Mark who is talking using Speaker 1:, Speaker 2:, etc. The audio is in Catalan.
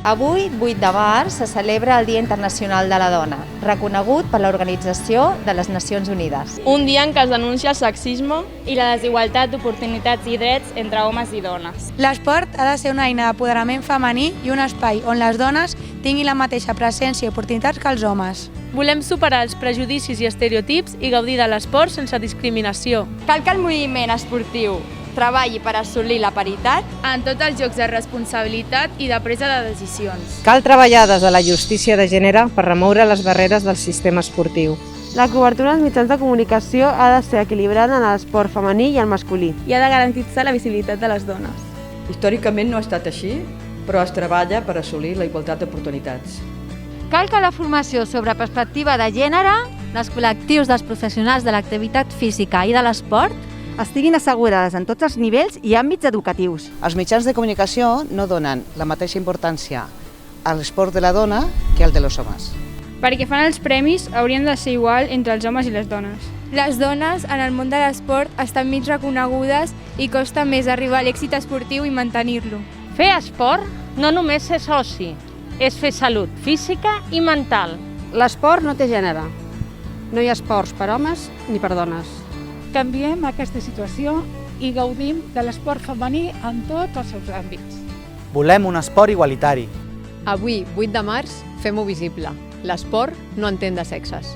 Speaker 1: Avui, 8 de març, se celebra el Dia Internacional de la Dona, reconegut per l'Organització de les Nacions Unides.
Speaker 2: Un dia en què es denuncia el sexisme
Speaker 3: i la desigualtat d'oportunitats i drets entre homes i dones.
Speaker 4: L'esport ha de ser una eina d'apoderament femení i un espai on les dones tinguin la mateixa presència i oportunitats que els homes.
Speaker 5: Volem superar els prejudicis i estereotips i gaudir de l'esport sense discriminació.
Speaker 3: Cal que el moviment esportiu treballi per assolir la paritat
Speaker 2: en tots els jocs de responsabilitat i de presa de decisions.
Speaker 6: Cal treballar des de la justícia de gènere per remoure les barreres del sistema esportiu.
Speaker 7: La cobertura als mitjans de comunicació ha de ser equilibrada en l'esport femení i el masculí.
Speaker 5: I ha de garantir la visibilitat de les dones.
Speaker 8: Històricament no ha estat així, però es treballa per assolir la igualtat d'oportunitats.
Speaker 9: Cal que la formació sobre perspectiva de gènere, dels col·lectius dels professionals de l'activitat física i de l'esport
Speaker 10: estiguin assegurades en tots els nivells i àmbits educatius.
Speaker 11: Els mitjans de comunicació no donen la mateixa importància a l'esport de la dona que al de los homes.
Speaker 2: Perquè fan els premis haurien de ser igual entre els homes i les dones.
Speaker 12: Les dones en el món de l'esport estan mig reconegudes i costa més arribar a l'èxit esportiu i mantenir-lo.
Speaker 13: Fer esport no només és oci, és fer salut física i mental.
Speaker 7: L'esport no té gènere. No hi ha esports per homes ni per dones.
Speaker 14: Canviem aquesta situació i gaudim de l'esport femení en tots els seus àmbits.
Speaker 15: Volem un esport igualitari.
Speaker 16: Avui, 8 de març, fem-ho visible. L'esport no entén de sexes.